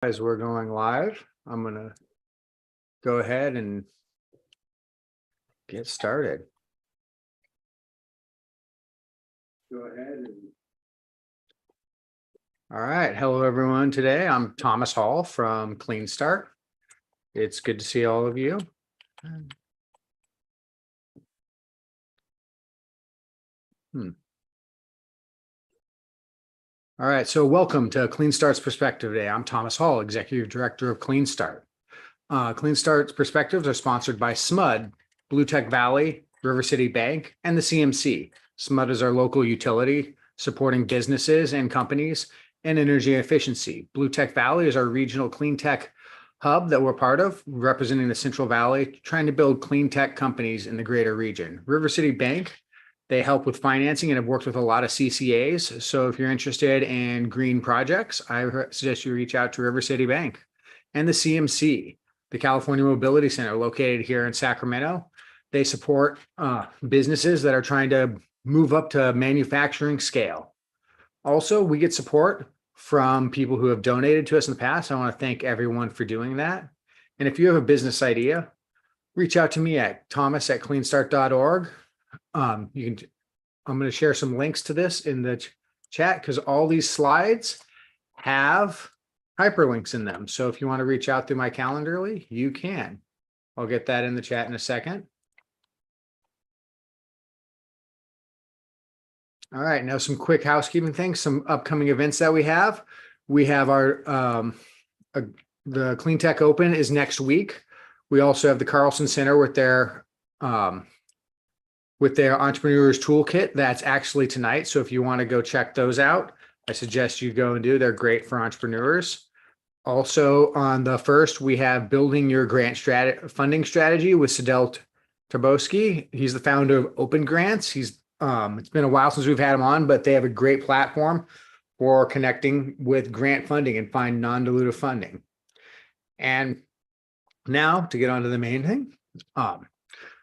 As we're going live, I'm going to go ahead and get started. Go ahead. All right. Hello, everyone. Today, I'm Thomas Hall from CleanStart. It's good to see all of you. All right. So welcome to CleanStart's Perspective Day. I'm Thomas Hall, Executive Director of CleanStart. CleanStart's Perspectives are sponsored by SMUD, Blue Tech Valley, River City Bank, and the CMC. SMUD is our local utility supporting businesses and companies and energy efficiency. Blue Tech Valley is our regional clean tech hub that we're part of, representing the Central Valley, trying to build clean tech companies in the greater region. River City Bank, they help with financing and have worked with a lot of CCAs. So if you're interested in green projects, I suggest you reach out to River City Bank. And the CMC, the California Mobility Center, located here in Sacramento. They support businesses that are trying to move up to manufacturing scale. Also, we get support from people who have donated to us in the past. I want to thank everyone for doing that. And if you have a business idea, reach out to me at thomas@cleanstart.org. I'm going to share some links to this in the chat because all these slides have hyperlinks in them. So if you want to reach out through my Calendly, you can. I'll get that in the chat in a second. All right, now some quick housekeeping things, some upcoming events that we have. We have our the CleanTech Open is next week. We also have the Carlson Center with their Entrepreneurs Toolkit. That's actually tonight. So if you want to go check those out, I suggest you go and do. They're great for entrepreneurs. Also on the 1st, we have Building Your Grant Funding Strategy with Sadel Tabowski. He's the founder of Open Grants. It's been a while since we've had him on, but they have a great platform for connecting with grant funding and find non-dilutive funding. And now to get on to the main thing.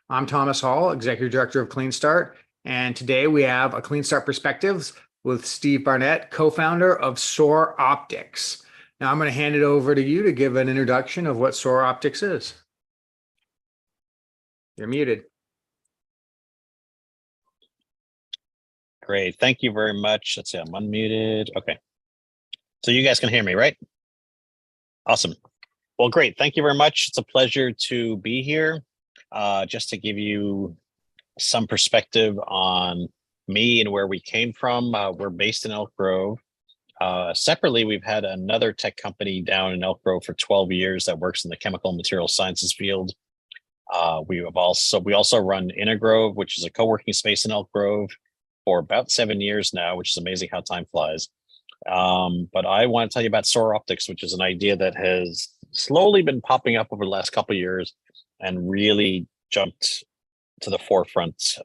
I'm Thomas Hall, Executive Director of CleanStart. And today we have a CleanStart Perspectives with Steve Barnett, co-founder of Soar Optics. Now I'm going to hand it over to you to give an introduction of what Soar Optics is. You're muted. Great. Thank you very much. Let's see, I'm unmuted. Okay. So you guys can hear me, right? Awesome. Well, great. Thank you very much. It's a pleasure to be here. Just to give you some perspective on me and where we came from. We're based in Elk Grove. Separately, we've had another tech company down in Elk Grove for 12 years that works in the chemical and material sciences field. We also run Intergrove, which is a co-working space in Elk Grove, for about 7 years now, which is amazing how time flies. But I want to tell you about Soar Optics, which is an idea that has slowly been popping up over the last couple of years and really jumped to the forefront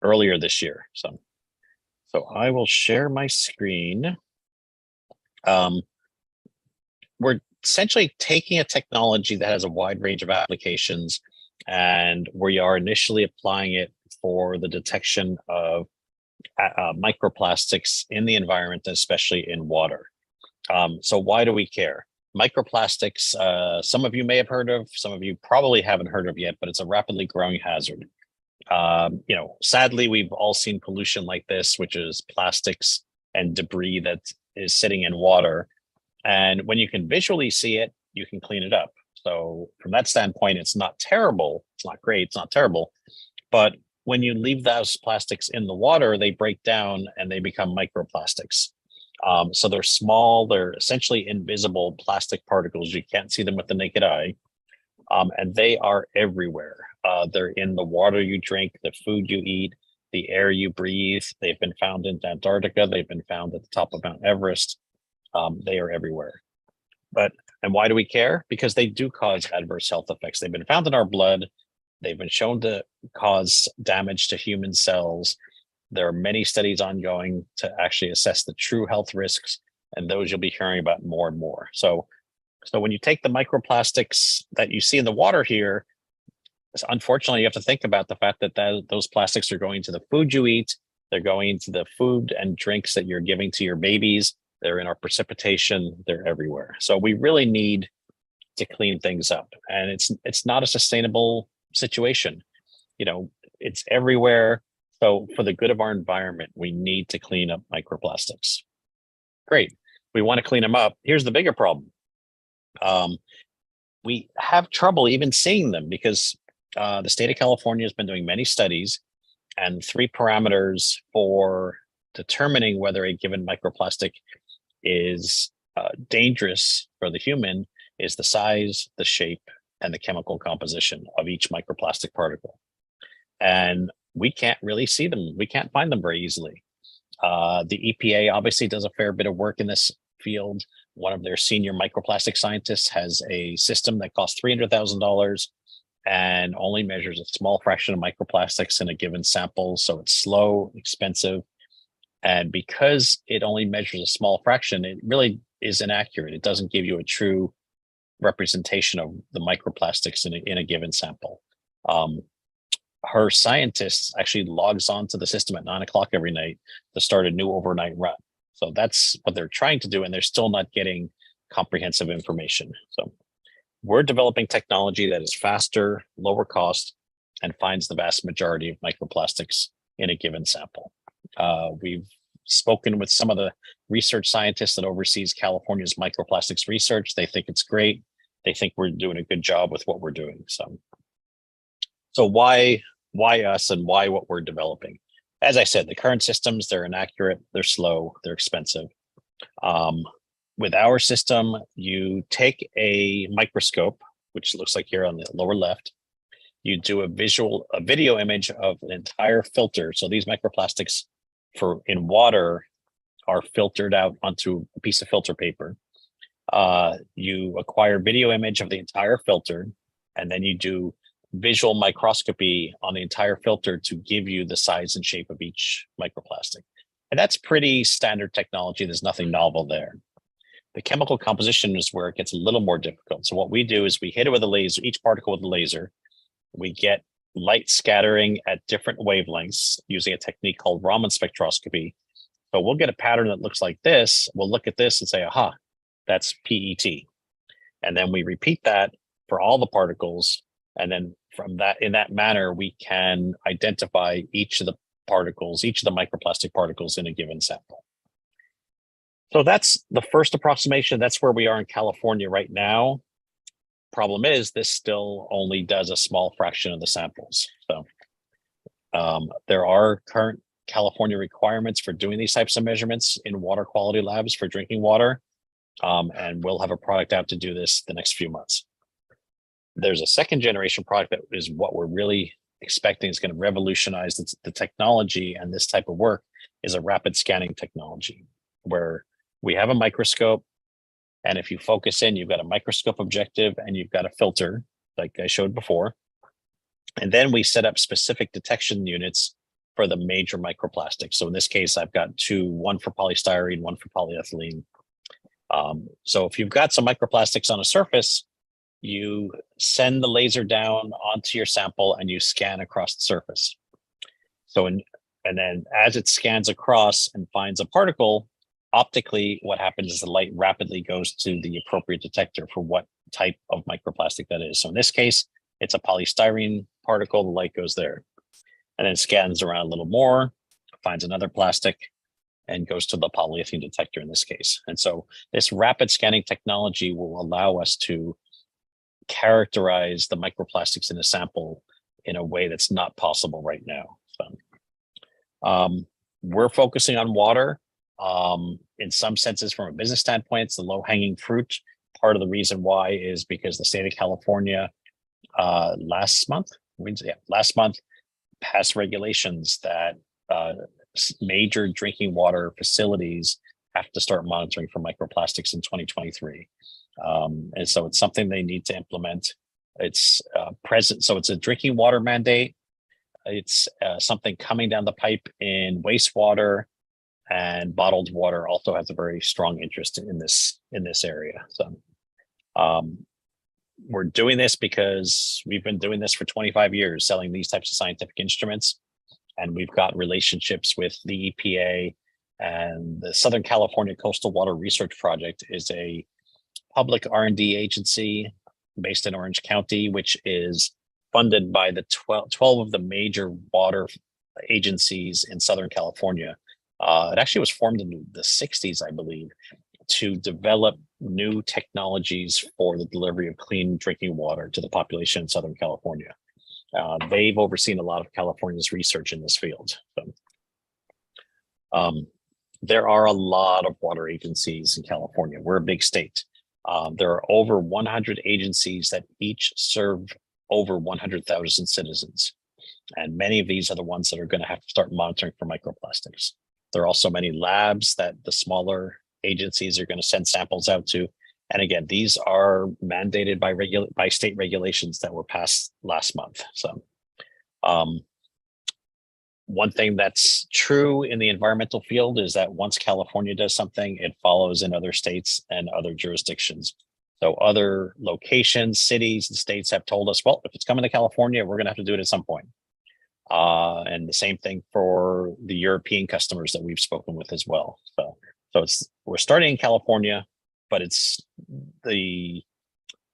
earlier this year. So I will share my screen. We're essentially taking a technology that has a wide range of applications, and we are initially applying it for the detection of microplastics in the environment, especially in water. So why do we care? Microplastics, some of you may have heard of, some of you probably haven't heard of yet, but it's a rapidly growing hazard. Sadly, we've all seen pollution like this, which is plastics and debris that is sitting in water. And when you can visually see it, you can clean it up. So from that standpoint, it's not terrible. It's not great. It's not terrible. But when you leave those plastics in the water, they break down and they become microplastics. So they're small, they're essentially invisible plastic particles. You can't see them with the naked eye. And they are everywhere. They're in the water you drink, the food you eat, the air you breathe. They've been found in Antarctica. They've been found at the top of Mount Everest. They are everywhere. And why do we care? Because they do cause adverse health effects. They've been found in our blood. They've been shown to cause damage to human cells. There are many studies ongoing to actually assess the true health risks, and those you'll be hearing about more and more. So when you take the microplastics that you see in the water here, unfortunately, you have to think about the fact that those plastics are going to the food you eat. They're going to the food and drinks that you're giving to your babies. they're in our precipitation, they're everywhere. So we really need to clean things up, and it's not a sustainable situation. You know, it's everywhere. So for the good of our environment, we need to clean up microplastics. Great. We want to clean them up. Here's the bigger problem. We have trouble even seeing them because the state of California has been doing many studies, and 3 parameters for determining whether a given microplastic is dangerous for the human is the size, the shape, and the chemical composition of each microplastic particle. And we can't really see them. We can't find them very easily. The EPA obviously does a fair bit of work in this field. One of their senior microplastic scientists has a system that costs $300,000 and only measures a small fraction of microplastics in a given sample. So it's slow, expensive. And because it only measures a small fraction, it really is inaccurate. It doesn't give you a true representation of the microplastics in a given sample. Her scientist actually logs on to the system at 9 o'clock every night to start a new overnight run. So that's what they're trying to do, and they're still not getting comprehensive information. So we're developing technology that is faster, lower cost, and finds the vast majority of microplastics in a given sample. We've spoken with some of the research scientists that oversees California's microplastics research. They think it's great. They think we're doing a good job with what we're doing. So why us and why what we're developing? As I said, the current systems, they're inaccurate, they're slow, they're expensive. With our system, you take a microscope, which looks like here on the lower left. You do a video image of an entire filter. So these microplastics in water are filtered out onto a piece of filter paper. You acquire video image of the entire filter, and then you do visual microscopy on the entire filter to give you the size and shape of each microplastic. And that's pretty standard technology. There's nothing novel there. The chemical composition is where it gets a little more difficult. So what we do is we hit it with a laser, each particle with a laser. We get light scattering at different wavelengths using a technique called Raman spectroscopy. So we'll get a pattern that looks like this. We'll look at this and say, aha, that's PET. And then we repeat that for all the particles. And then from that, in that manner, we can identify each of the particles, each of the microplastic particles in a given sample. So that's the first approximation. That's where we are in California right now. Problem is, this still only does a small fraction of the samples. So there are current California requirements for doing these types of measurements in water quality labs for drinking water. And we'll have a product out to do this the next few months. There's a second generation product that is what we're really expecting is going to revolutionize the technology, and this type of work is a rapid scanning technology where we have a microscope, and if you focus in, you've got a microscope objective and you've got a filter like I showed before. And then we set up specific detection units for the major microplastics. So in this case, I've got 2, one for polystyrene, one for polyethylene. So if you've got some microplastics on a surface, you send the laser down onto your sample and you scan across the surface. And then as it scans across and finds a particle, optically, what happens is the light rapidly goes to the appropriate detector for what type of microplastic that is. So in this case, it's a polystyrene particle, the light goes there. And then scans around a little more, finds another plastic, and goes to the polyethylene detector in this case. And so this rapid scanning technology will allow us to characterize the microplastics in a sample in a way that's not possible right now. So, we're focusing on water. In some senses, from a business standpoint, it's the low-hanging fruit. Part of the reason why is because the state of California last month passed regulations that major drinking water facilities have to start monitoring for microplastics in 2023. And so it's something they need to implement. It's present. So it's a drinking water mandate. It's something coming down the pipe in wastewater, and bottled water also has a very strong interest in this area. So we're doing this because we've been doing this for 25 years, selling these types of scientific instruments. And we've got relationships with the EPA And the Southern California Coastal Water Research Project is a public R&D agency based in Orange County, which is funded by the 12 of the major water agencies in Southern California. It actually was formed in the 60s, I believe, to develop new technologies for the delivery of clean drinking water to the population in Southern California. They've overseen a lot of California's research in this field. So, there are a lot of water agencies in California. We're a big state. There are over 100 agencies that each serve over 100,000 citizens. And many of these are the ones that are going to have to start monitoring for microplastics. There are also many labs that the smaller agencies are going to send samples out to. And again, these are mandated by state regulations that were passed last month. So one thing that's true in the environmental field is that once California does something, it follows in other states and other jurisdictions. So other locations, cities, and states have told us, well, if it's coming to California, we're going to have to do it at some point. And the same thing for the European customers that we've spoken with as well. So we're starting in California, but it's the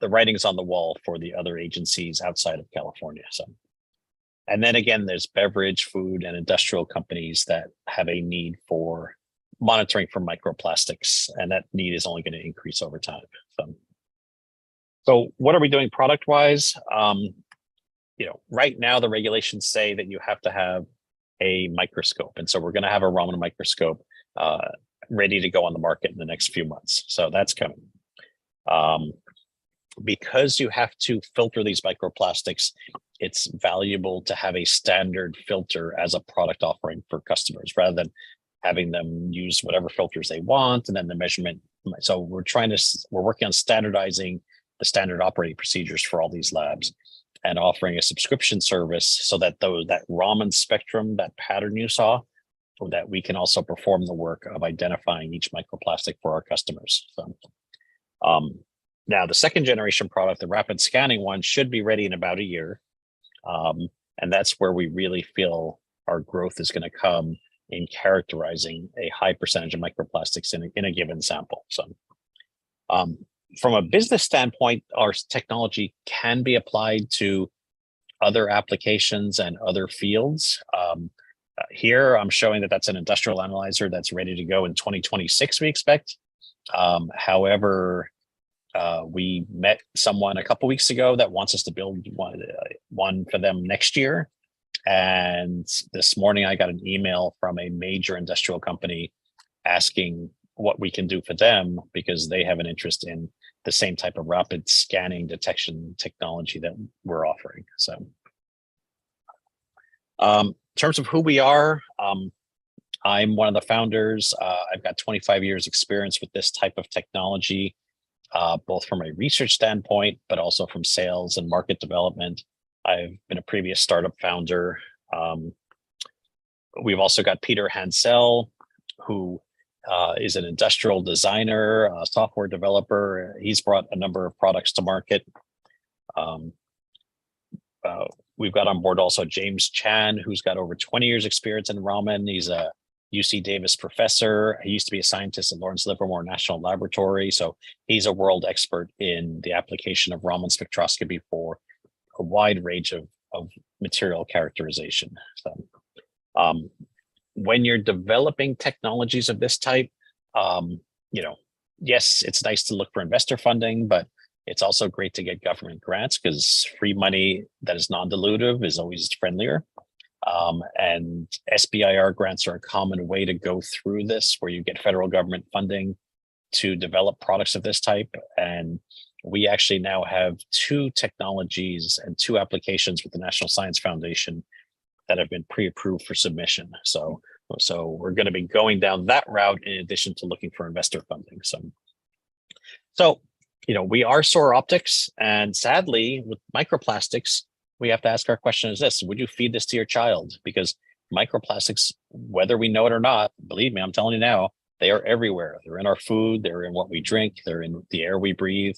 writing's on the wall for the other agencies outside of California. So, and then again, there's beverage, food, and industrial companies that have a need for monitoring for microplastics, and that need is only going to increase over time. So what are we doing product-wise? Right now the regulations say that you have to have a microscope, and so we're going to have a Raman microscope ready to go on the market in the next few months. So that's coming. Because you have to filter these microplastics, it's valuable to have a standard filter as a product offering for customers rather than having them use whatever filters they want and then the measurement. So we're working on standardizing the standard operating procedures for all these labs and offering a subscription service so that that Raman spectrum, that pattern you saw, so that we can also perform the work of identifying each microplastic for our customers. So now the second generation product, the rapid scanning one, should be ready in about a year. And that's where we really feel our growth is going to come in characterizing a high percentage of microplastics in a given sample. So from a business standpoint, our technology can be applied to other applications and other fields. Here, I'm showing that that's an industrial analyzer that's ready to go in 2026, we expect. However, we met someone a couple weeks ago that wants us to build one for them next year. And this morning, I got an email from a major industrial company asking what we can do for them because they have an interest in the same type of rapid scanning detection technology that we're offering. So in terms of who we are, I'm one of the founders. I've got 25 years experience with this type of technology, both from a research standpoint, but also from sales and market development. I've been a previous startup founder. We've also got Peter Hansel, who is an industrial designer, a software developer. He's brought a number of products to market. We've got on board also James Chan, who's got over 20 years experience in Raman. He's a UC Davis professor. He used to be a scientist at Lawrence Livermore National Laboratory. So he's a world expert in the application of Raman spectroscopy for a wide range of material characterization. So when you're developing technologies of this type, yes, it's nice to look for investor funding, but it's also great to get government grants because free money that is non-dilutive is always friendlier. And SBIR grants are a common way to go through this, where you get federal government funding to develop products of this type. And we actually now have 2 technologies and 2 applications with the National Science Foundation that have been pre-approved for submission. So we're going to be going down that route in addition to looking for investor funding. So we are Soar Optics, and sadly, with microplastics, we have to ask our question is this: would you feed this to your child? Because microplastics, whether we know it or not, believe me, I'm telling you now, they are everywhere. They're in our food, they're in what we drink, they're in the air we breathe.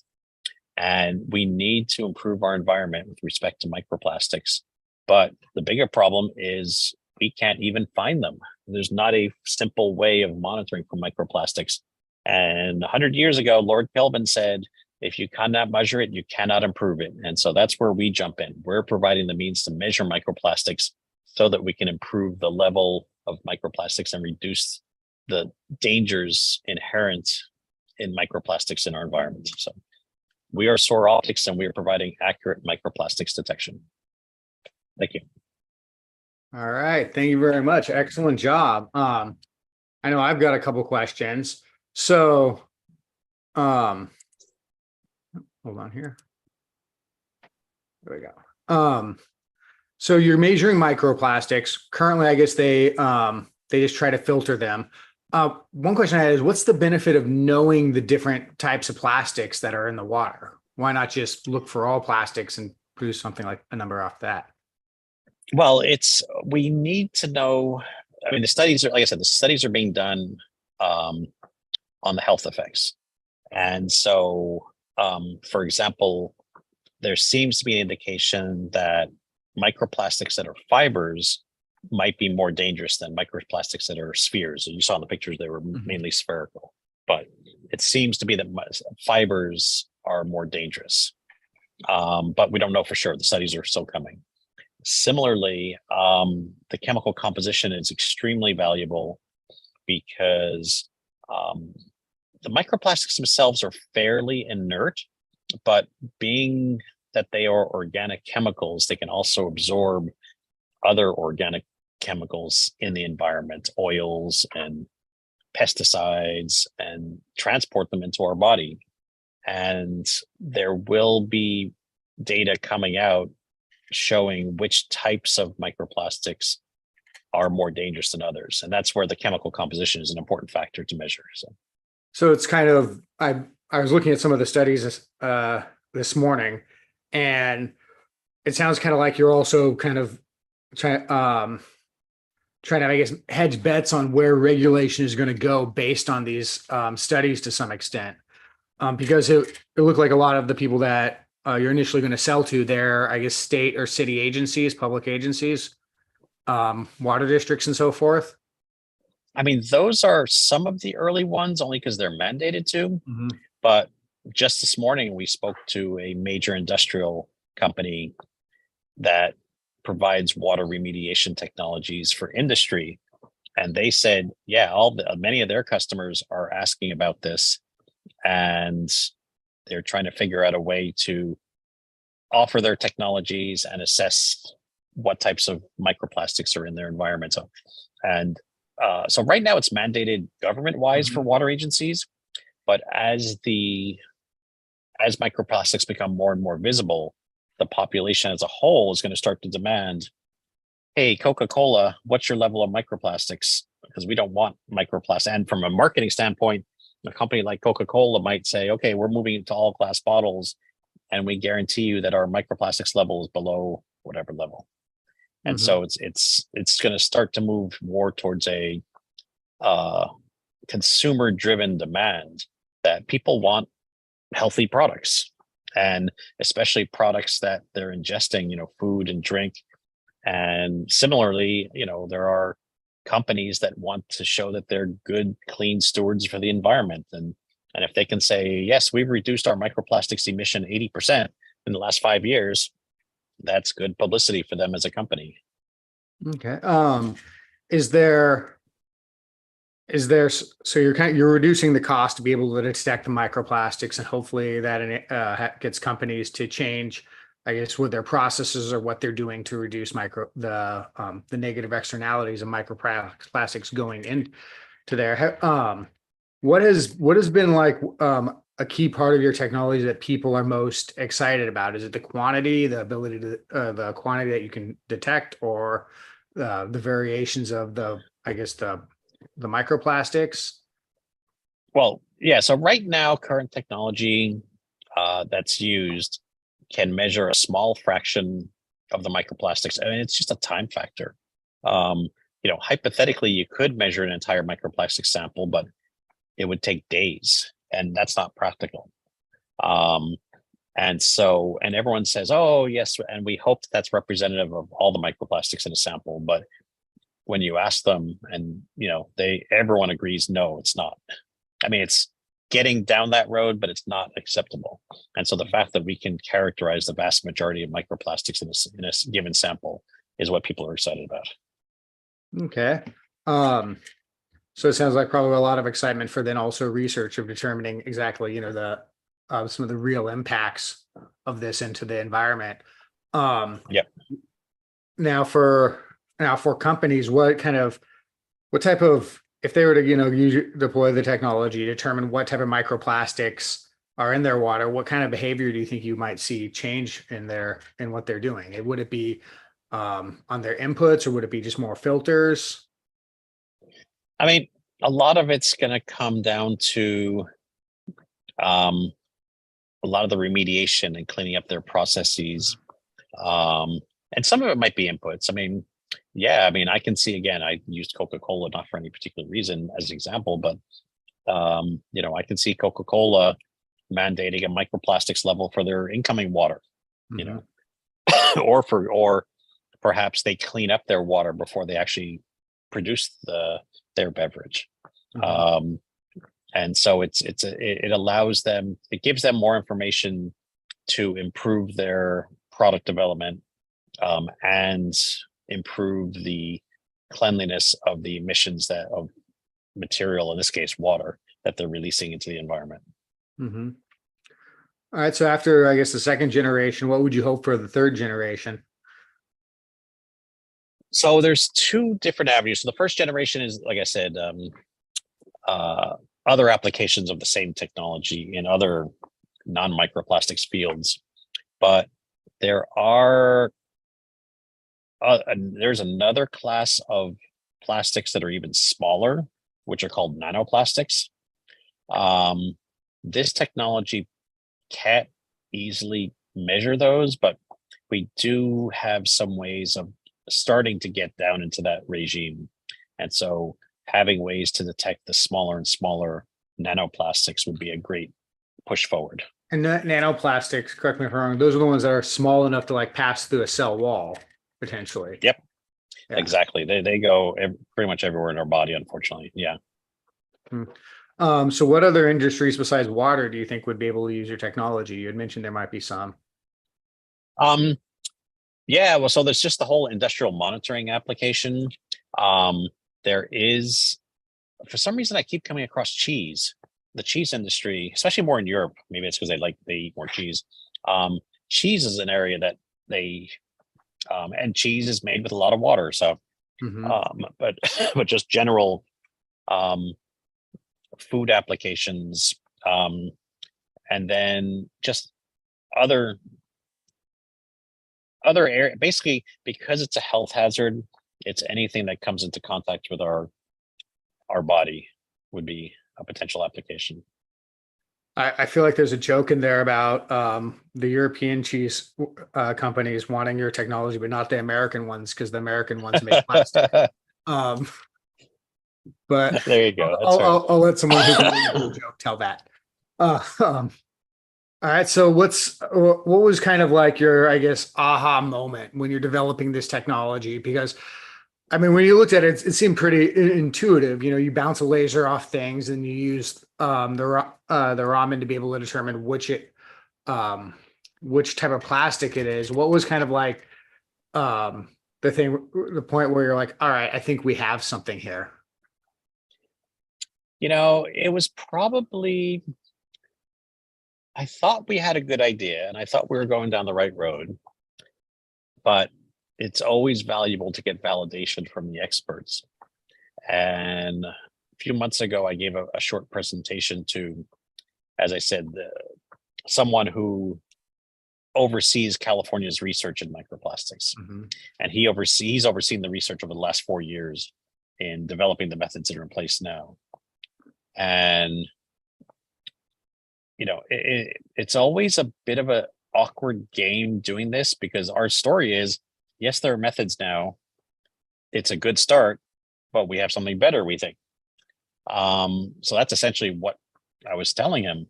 And we need to improve our environment with respect to microplastics. But the bigger problem is we can't even find them. There's not a simple way of monitoring for microplastics. And 100 years ago, Lord Kelvin said, if you cannot measure it, you cannot improve it. And so that's where we jump in. We're providing the means to measure microplastics so that we can improve the level of microplastics and reduce the dangers inherent in microplastics in our environment. So we are Soar Optics, and we are providing accurate microplastics detection. Thank you. All right. Thank you very much. Excellent job. I know I've got a couple questions. So, hold on here. There we go. So you're measuring microplastics. Currently, I guess they just try to filter them. One question I had is, what's the benefit of knowing the different types of plastics that are in the water? Why not just look for all plastics and produce something like a number off that? Well, we need to know. I mean, the studies are, like I said, the studies are being done on the health effects. And so, for example, there seems to be an indication that microplastics that are fibers might be more dangerous than microplastics that are spheres. You saw in the pictures, they were mainly spherical, but it seems to be that fibers are more dangerous. But we don't know for sure. The studies are still coming. Similarly, the chemical composition is extremely valuable because the microplastics themselves are fairly inert, but being that they are organic chemicals, they can also absorb other organic chemicals in the environment, oils and pesticides, and transport them into our body. And there will be data coming out showing which types of microplastics are more dangerous than others. And that's where the chemical composition is an important factor to measure. So it's kind of, I was looking at some of the studies this morning, and it sounds kind of like you're also kind of trying to, I guess, hedge bets on where regulation is going to go based on these studies to some extent. Because it looked like a lot of the people that you're initially going to sell to, they're, I guess, state or city agencies, public agencies, water districts and so forth. I mean, those are some of the early ones only because they're mandated to. But just this morning, we spoke to a major industrial company that provides water remediation technologies for industry. And they said, yeah, many of their customers are asking about this, and they're trying to figure out a way to offer their technologies and assess what types of microplastics are in their environment. So right now it's mandated government-wise for water agencies, but as microplastics become more and more visible, the population as a whole is going to start to demand, hey, Coca-Cola, what's your level of microplastics? Because we don't want microplastics. And from a marketing standpoint, a company like Coca-Cola might say, okay, we're moving into all glass bottles, and we guarantee you that our microplastics level is below whatever level. And so it's going to start to move more towards a consumer-driven demand that people want healthy products, and especially products that they're ingesting, food and drink. And similarly, there are companies that want to show that they're good, clean stewards for the environment. And if they can say, yes, we've reduced our microplastics emission 80% in the last 5 years, that's good publicity for them as a company. Okay. So you're reducing the cost to be able to detect the microplastics, and hopefully that gets companies to change, I guess, with their processes or what they're doing to reduce the negative externalities of microplastics going into there. What has been like a key part of your technology that people are most excited about? Is it the quantity, the ability to the quantity that you can detect, or the variations of the microplastics? Well, yeah. So right now, current technology that's used can measure a small fraction of the microplastics. I mean, it's just a time factor. Hypothetically, you could measure an entire microplastic sample, but it would take days, and that's not practical. And everyone says, oh, yes, and we hope that's representative of all the microplastics in a sample, but when you ask them, and everyone agrees, no, it's not. I mean, it's getting down that road, but it's not acceptable. And so the fact that we can characterize the vast majority of microplastics in a given sample is what people are excited about. Okay. So it sounds like probably a lot of excitement for then also research of determining exactly, the some of the real impacts of this into the environment. Yep. Now for companies, what type of, if they were to, deploy the technology, determine what type of microplastics are in their water, what kind of behavior do you think you might see change in what they're doing? Would it be on their inputs, or would it be just more filters? I mean, a lot of it's going to come down to a lot of the remediation and cleaning up their processes. And some of it might be inputs. I mean, I can see, again, I used Coca-Cola not for any particular reason as an example, but I can see Coca-Cola mandating a microplastics level for their incoming water, or perhaps they clean up their water before they actually produce their beverage. And so it allows them, it gives them more information to improve their product development, and improve the cleanliness of the emissions of material, in this case, water, that they're releasing into the environment. Mm-hmm. All right. So after, I guess, the second generation, what would you hope for the third generation? So there's two different avenues. So the first generation is, like I said, other applications of the same technology in other non-microplastics fields. But there's another class of plastics that are even smaller, which are called nanoplastics. This technology can't easily measure those, but we do have some ways of starting to get down into that regime. And so having ways to detect the smaller and smaller nanoplastics would be a great push forward. And nanoplastics, correct me if I'm wrong, those are the ones that are small enough to pass through a cell wall, potentially. Yep. Yeah. Exactly. They go pretty much everywhere in our body, unfortunately. Yeah. So what other industries besides water do you think would be able to use your technology? You had mentioned there might be some. Yeah, well, so there's just the whole industrial monitoring application. There is, for some reason, I keep coming across cheese. The cheese industry, especially more in Europe, maybe it's because they eat more cheese. Cheese is an area that and cheese is made with a lot of water. So, but just general food applications, and then just other area, basically, because it's a health hazard, it's anything that comes into contact with our body would be a potential application. I feel like there's a joke in there about the European cheese companies wanting your technology, but not the American ones, because the American ones make plastic. But there you go. I'll let someone who can do a joke tell that. All right. So what was kind of like your, I guess, aha moment when you're developing this technology? Because I mean, when you looked at it, it seemed pretty intuitive. You bounce a laser off things, and you use the Raman to be able to determine which type of plastic it is. What was kind of like the point where you're like, all right, I think we have something here? It was probably, I thought we had a good idea, and I thought we were going down the right road, but it's always valuable to get validation from the experts. And a few months ago, I gave a short presentation to, as I said, someone who oversees California's research in microplastics. And he's overseen the research over the last 4 years in developing the methods that are in place now. And it's always a bit of an awkward game doing this, because our story is, yes, there are methods now. It's a good start, but we have something better, we think. So that's essentially what I was telling him.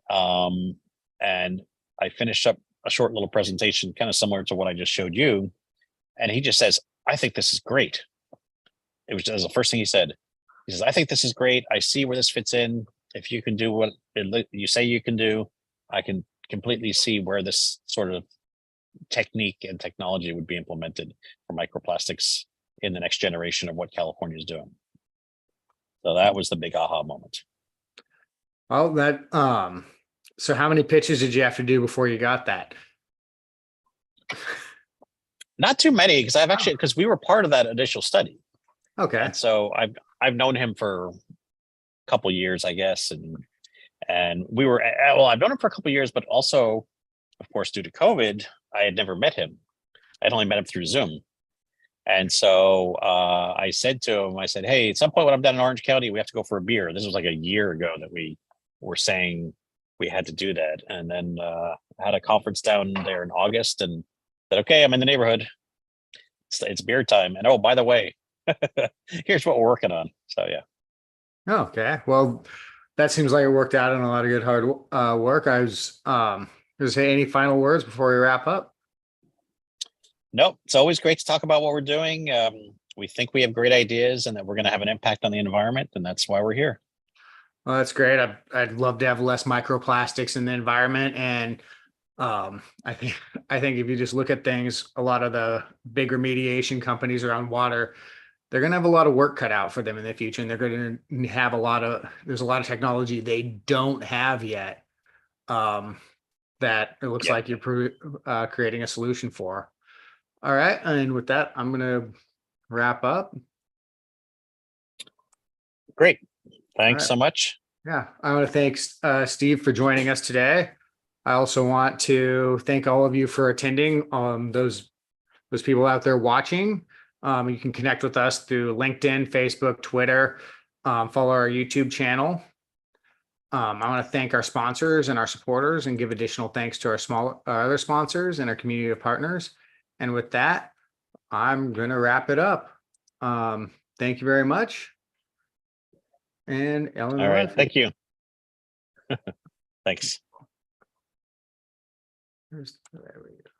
And I finished up a short little presentation, kind of similar to what I just showed you. And he just says, I think this is great. it was the first thing he said. He says, I think this is great. I see where this fits in. If you can do what you say you can do, I can completely see where this sort of technique and technology would be implemented for microplastics in the next generation of what California is doing. So that was the big aha moment. Well, so how many pitches did you have to do before you got that? Not too many, because because we were part of that initial study. Okay. And so I've known him for a couple years, I guess. And we were, well, I've known him for a couple years, but also, of course, due to COVID, I had never met him. I'd only met him through Zoom. And so I said to him, I said, hey, at some point when I'm down in Orange County, we have to go for a beer. This was like a year ago that we were saying we had to do that. And then I had a conference down there in August and said, okay, I'm in the neighborhood. It's beer time. And oh, by the way, here's what we're working on. So, yeah. Okay. Well, that seems like it worked out in a lot of good hard work. I was going to say, any final words before we wrap up? Nope. It's always great to talk about what we're doing. We think we have great ideas and that we're going to have an impact on the environment. And that's why we're here. Well, that's great. I'd love to have less microplastics in the environment. And I think if you just look at things, a lot of the big remediation companies around water, they're going to have a lot of work cut out for them in the future. And they're going to have there's a lot of technology they don't have yet that it looks like you're creating a solution for. All right. And with that, I'm going to wrap up. Great. Thanks so much. Yeah. I want to thank Steve for joining us today. I also want to thank all of you for attending. Those people out there watching, you can connect with us through LinkedIn, Facebook, Twitter, follow our YouTube channel. I want to thank our sponsors and our supporters and give additional thanks to our other sponsors and our community of partners. And with that, I'm going to wrap it up. Thank you very much. And Ellen. All right. Thank you. Thanks. There we go.